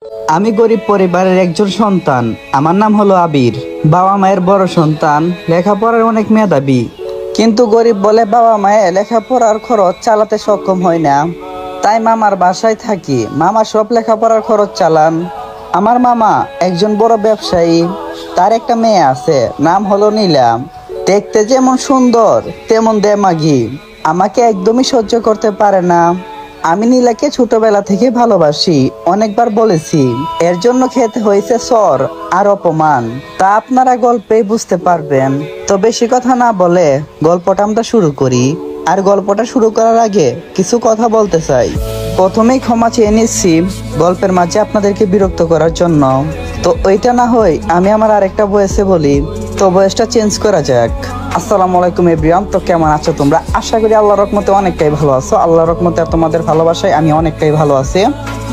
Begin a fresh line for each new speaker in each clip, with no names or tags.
আমি গরিব পরিবারের একজন সন্তান। আমার নাম হলো আবির। বাবা মায়ের বড় সন্তান, লেখাপড়ার অনেক মেধাবী। কিন্তু গরিব বলে বাবা মায়ে লেখাপড়ার খরচ চালাতে সক্ষম হয় না। তাই মামার বাসায় থাকি। মামা সব লেখাপড়ার খরচ চালান। আমার মামা একজন বড় ব্যবসায়ী। তার একটা মেয়ে আছে, নাম হলো নীলা। দেখতে যেমন সুন্দর তেমন দেমাগী। আমাকে একদমই সহ্য করতে পারে না। আমি নীলাকে ছোটবেলা থেকে ভালোবাসি, অনেকবার বলেছি। এর জন্য খেতে হয়েছে সর আর অপমান। তা আপনারা গল্পেই বুঝতে পারবেন। তো বেশি কথা না বলে গল্পটা আমরা শুরু করি। আর গল্পটা শুরু করার আগে কিছু কথা বলতে চাই। প্রথমেই ক্ষমা চেয়ে নিচ্ছি গল্পের মাঝে আপনাদেরকে বিরক্ত করার জন্য। তো ওইটা না হয় আমি আমার আরেকটা বয়সে বলি। তো বয়সটা চেঞ্জ করা যাক। আসসালামু আলাইকুম এভরিওয়ান। তো কেমন আছো তোমরা? আশা করি আল্লাহর রহমতে অনেকটাই ভালো আছো। আল্লাহর রহমতে তোমাদের ভালোবাসায় আমি অনেকটাই ভালো আছি।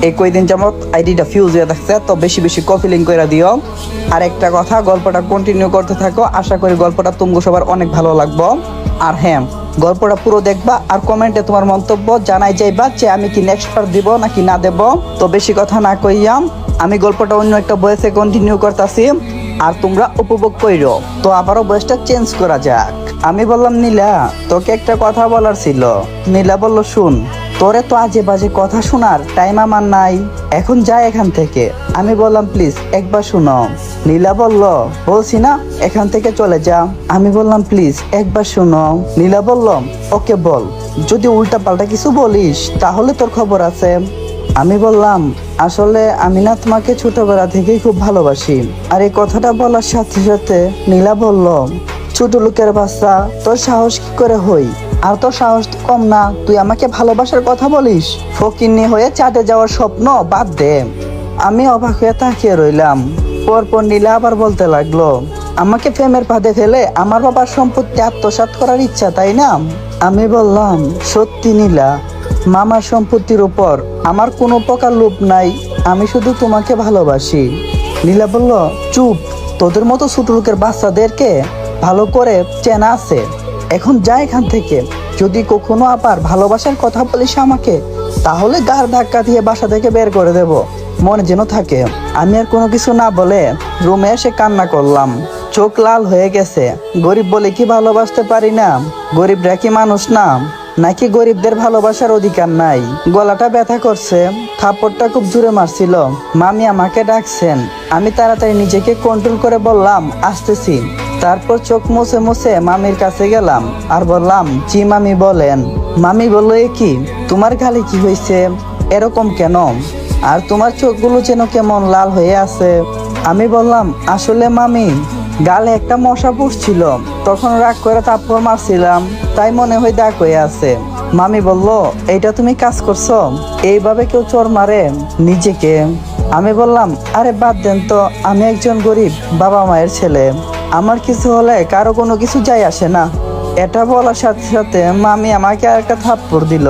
এই কয়দিন যাবত আইডিটা ফিউজ হয়ে থাকছে, তো বেশি বেশি কপি লিঙ্ক করে দিও। আর একটা কথা, গল্পটা কন্টিনিউ করতে থাকো। আশা করি গল্পটা তোমাকে সবার অনেক ভালো লাগবে। আর হ্যাঁ, গল্পটা পুরো দেখবা আর কমেন্টে তোমার মন্তব্য জানাই যাইবা যে আমি কি নেক্সট পার্ট দিব নাকি না দেব। তো বেশি কথা না কইয়াম, আমি গল্পটা অন্য একটা বয়সে কন্টিনিউ করতেছি আর তোমরা উপভোগ কইরো। তো আবারও বয়সটা চেঞ্জ করা যাক। আমি বললাম, নীলা তোকে একটা কথা বলার ছিল। নীলা বলল, শুন, তোরে তো আজে বাজে কথা শোনার টাইম আমার নাই, এখন যা এখান থেকে। আমি বললাম, প্লিজ একবার শুনো। নীলা বলল, বলছি না এখান থেকে চলে যা। আমি বললাম, প্লিজ একবার শুনো। নীলা বলল, ওকে বল, যদি উল্টা পাল্টা কিছু বলিস তাহলে তোর খবর আছে। আমি বললাম, আসলে আমি না তোমাকে ছোটবেলা থেকেই খুব ভালোবাসি। আর এই কথাটা বলার সাথে সাথে নীলা বলল, ছোট লোকের বাচ্চা, তোর সাহস কি করে হই? আর তোর সাহস তো কম না, তুই আমাকে ভালোবাসার কথা বলিস? ফকিন্নি হয়ে চাঁদে যাওয়ার স্বপ্ন বাদ দে। আমি অবাক হয়ে তাকিয়ে রইলাম। পরপর নীলা আবার বলতে লাগলো, আমাকে প্রেমের ফাঁদে ফেলে আমার বাবার সম্পত্তি আত্মসাৎ করার ইচ্ছা, তাই না? আমি বললাম, সত্যি নীলা, মামার সম্পত্তির উপর আমার কোনো প্রকার লোভ নাই, আমি শুধু তোমাকে ভালোবাসি। নীলা বলল, চুপ, তোদের মতো ছোট লোকের বাচ্চাদেরকে ভালো করে চেনা আছে। এখন যা এখান থেকে। যদি কখনো আবার ভালোবাসার কথা বলিস আমাকে, তাহলে গাড় ধাক্কা দিয়ে বাসা থেকে বের করে দেব, মনে যেন থাকে। আমি আর কোনো কিছু না বলে রুমে এসে কান্না করলাম। চোখ লাল হয়ে গেছে। গরিব বলে কি ভালোবাসতে পারি না? গরিবরা কি মানুষ না? নাকি গরিবদের ভালোবাসার অধিকার নাই? গলাটা ব্যথা করছে, থাপ্পড়টা খুব জোরে মারছিল। মামি আমাকে ডাকছেন। আমি তাড়াতাড়ি নিজেকে কন্ট্রোল করে বললাম, আসতেছি। তারপর চোখ মুছে মুছে মামির কাছে গেলাম আর বললাম, জি মামি বলেন। মামি বলল, এ কি, তোমার গালে কি হয়েছে? এরকম কেন? আর তোমার চোখগুলো যেন কেমন লাল হয়ে আছে। আমি বললাম, আসলে মামি, গালে একটা মশা পুষছিল, তখন রাগ করে থাপ্পড় মারছিলাম, তাই মনে হয় দাগ হয়ে আছে। মামি বলল, এইটা তুমি কাজ করছো? এইভাবে কেউ চোর মারে নিজেকে? আমি বললাম, আরে বাদ দেন তো, আমি একজন গরিব বাবা মায়ের ছেলে, আমার কিছু হলে কারো কোনো কিছু যায় আসে না। এটা বলার সাথে সাথে মামি আমাকে আর একটা থাপ্পড় দিল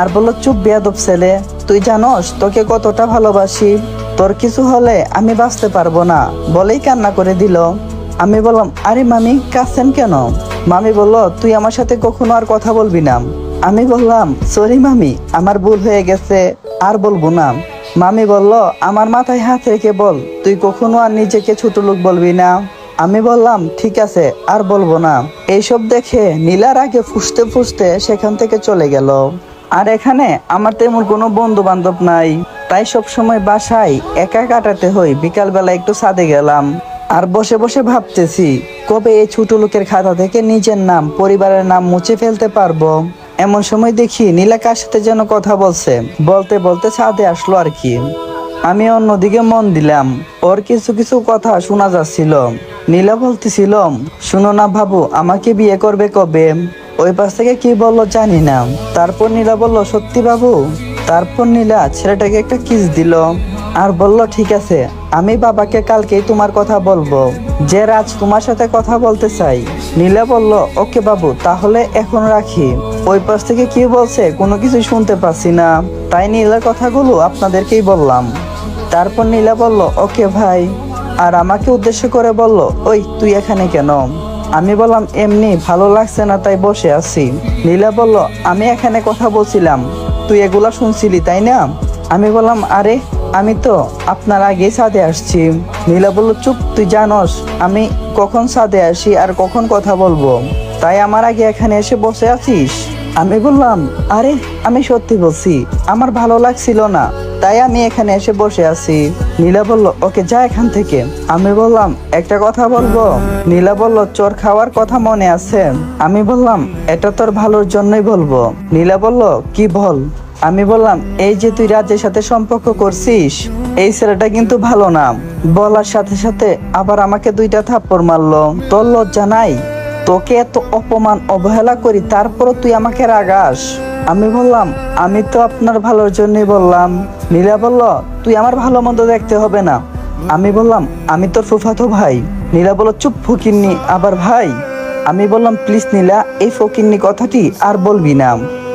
আর বলল, চুপ বেয়াদব ছেলে, তুই জানোস তোকে কতটা ভালোবাসি? তোর কিছু হলে আমি বাঁচতে পারবো না, বলেই কান্না করে দিল। আমি বললাম, আরে মামি, কাঁদছেন কেন? মামি বলল, তুই আমার সাথে কখনো আর কথা বলবি না। আমি বললাম, সরি মামি, আমার ভুল হয়ে গেছে, আর বলবো না। মামি বলল, আমার মাথায় হাত রেখে বল, তুই কখনো আর নিজেকে ছোট লোক বলবি না। আমি বললাম, ঠিক আছে, আর বলবো না। এইসব দেখে নীলার আগে ফুসতে ফুসতে সেখান থেকে চলে গেল। আর এখানে আমার তেমন কোনো বন্ধু বান্ধব নাই, তাই সব সময় বাসায় একা কাটাতে হয়। বিকালবেলা একটু ছাদে গেলাম আর বসে বসে ভাবতেছি, কবে এই ছোট লোকের খাতা থেকে নিজের নাম, পরিবারের নাম মুছে ফেলতে পারবো। এমন সময় দেখি নীলা কার সাথে যেন কথা বলছে, বলতে বলতে ছাদে আসলো আর কি। আমি অন্যদিকে মন দিলাম। ওর কিছু কিছু কথা শোনা যাচ্ছিল। নীলা বলতেছিল, শুনো না বাবু, আমাকে বিয়ে করবে কবে? ওই পাশ থেকে কি বললো জানি না। তারপর নীলা বলল, সত্যি বাবু? তারপর নীলা ছেলেটাকে একটা কিস দিল আর বলল, ঠিক আছে, আমি বাবাকে কালকেই তোমার কথা বলবো, যে রাজ তোমার সাথে কথা বলতে চাই। নীলা বলল, ওকে বাবু, তাহলে এখন রাখি। ওই পাশ থেকে কি বলছে কোনো কিছু শুনতে পাচ্ছি না, তাই নীলার কথাগুলো আপনাদেরকেই বললাম। তারপর নীলা বলল, ওকে ভাই, আর আমাকে উদ্দেশ্য করে বলল, ওই তুই এখানে কেন? আমি বললাম, এমনি ভালো লাগছে না তাই বসে আছি। নীলা বলল, আমি এখানে কথা বলছিলাম, তুই এগুলা শুনছিলি তাই না? আমি বললাম, আরে আমি তো আপনার আগে ছাদে আসছি। নীলা বলল, চুপ, তুই জানোস আমি কখন ছাদে আসি আর কখন কথা বলবো, তাই আমার আগে এখানে এসে বসে আছিস? আমি বললাম, আরে আমি সত্যি বলছি, আমার ভালো লাগছিল না, তাই আমি এখানে এসে বসে আছি। নীলা বলল, ওকে যা এখান থেকে। আমি বললাম, একটা কথা বলবো? নীলা বলল, চোর খাওয়ার কথা মনে আছে? আমি বললাম, এটা তোর ভালোর জন্যই বলবো। নীলা বলল, কি বল? আমি বললাম, এই যে তুই রাজের সাথে সম্পর্ক করছিস, এই ছেলেটা কিন্তু ভালো না। বলার সাথে সাথে আবার আমাকে 2টা থাপ্পড় মারলো। তোর লজ্জা নাই? তোকে এত অপমান অবহেলা করি, তারপরও তুই আমাকে রাগাস? আমি বললাম, আমি তো আপনার ভালোর জন্যই বললাম। নীলা বলল, তুই আমার ভালো মন্দ দেখতে হবে না। আমি বললাম, আমি তোর ফুফাতো ভাই। নীলা বলল, চুপ ফকিন্নি, আবার ভাই? আমি বললাম, প্লিজ নীলা, এই ফকিন্নি কথাটি আর বলবি না,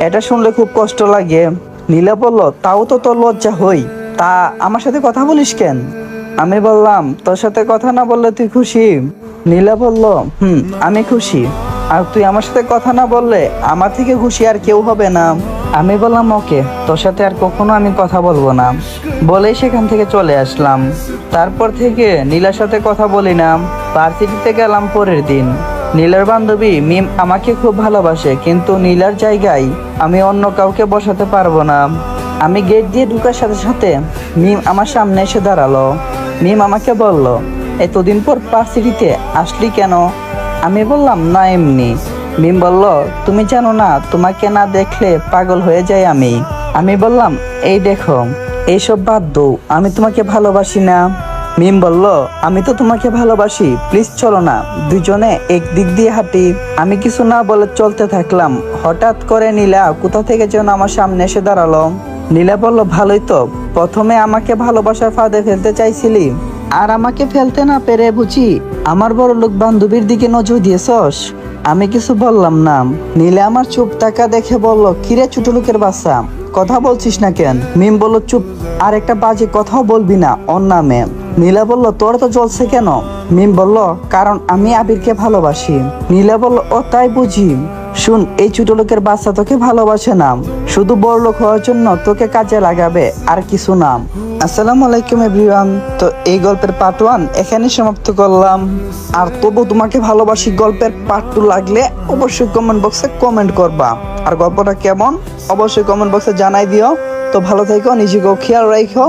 এটা শুনলে খুব কষ্ট লাগে। নীলা বলল, তাও তো তোর লজ্জা হই, তা আমার সাথে কথা বলিস কেন? আমি বললাম, তোর সাথে কথা না বললে তুই খুশি? নীলা বলল, আমি খুশি। আর তুই আমার সাথে কথা না বললে আমার থেকে খুশি আর কেউ হবে না। আমি বললাম, ওকে, তোর সাথে আর কখনো আমি কথা বলবো না, বলেই সেখান থেকে চলে আসলাম। তারপর থেকে নীলার সাথে কথা বলি না। ভার্সিটিতে গেলাম পরের দিন। নীলার বান্ধবী মিম আমাকে খুব ভালোবাসে, কিন্তু নীলার জায়গায় আমি অন্য কাউকে বসাতে পারবো না। আমি গেট দিয়ে ঢুকার সাথে সাথে মিম আমার সামনে এসে দাঁড়ালো। মিম আমাকে বলল, এতদিন পর ভার্সিটিতে আসলি কেন? আমি বললাম, না এমনি। মিম বলল, তুমি জানো না, তোমাকে না দেখলে পাগল হয়ে যাই আমি। আমি বললাম, এই দেখো, এইসব বাদ দাও, আমি তোমাকে ভালোবাসি না। মিম বলল, আমি তো তোমাকে ভালোবাসি, প্লিজ চলো না, দুজনে এক দিক দিয়ে হাঁটি। আমি কিছু না বলে চলতে থাকলাম। হঠাৎ করে নীলা কোথা থেকে যেন আমার সামনে এসে দাঁড়ালো। নীলা বলল, ভালোই তো, প্রথমে আমাকে ভালোবাসার ফাঁদে ফেলতে চাইছিলি, আর আমাকে ফেলতে না পেরে বুঝি আমার বড় লোক বান্ধবীর দিকে নজর দিয়েছস? আমি কিছু বললাম না। নীলা আমার চুপ থাকা দেখে বলল, কিরে ছোট লোকের বাচ্চা, কথা বলছিস না কেন? মিম বলল, চুপ, আর একটা বাজে কথাও বলবি না ওর নামে। নীলা বলল, তোর তো জ্বলছে কেন? মিম বলল, কারণ আমি আবিরকে ভালোবাসি। নীলা বলল, ও তাই বুঝি? শুন, এই ছোট লোকের বাচ্চা তোকে ভালোবাসে না, শুধু বড় লোক হওয়ার জন্য তোকে কাজে লাগাবে, আর কিছু না। আসসালামু আলাইকুম এভরিওয়ান। তো এই গল্পের পার্ট 1 এখানে সমাপ্ত করলাম। আর তবু তোমাকে ভালোবাসি গল্পের পার্ট 2 লাগলে অবশ্যই কমেন্ট বক্সে কমেন্ট করবা। আর গল্পটা কেমন অবশ্যই কমেন্ট বক্সে জানাই দিও। তো ভালো থেকো, নিজেকেও খেয়াল রাখো।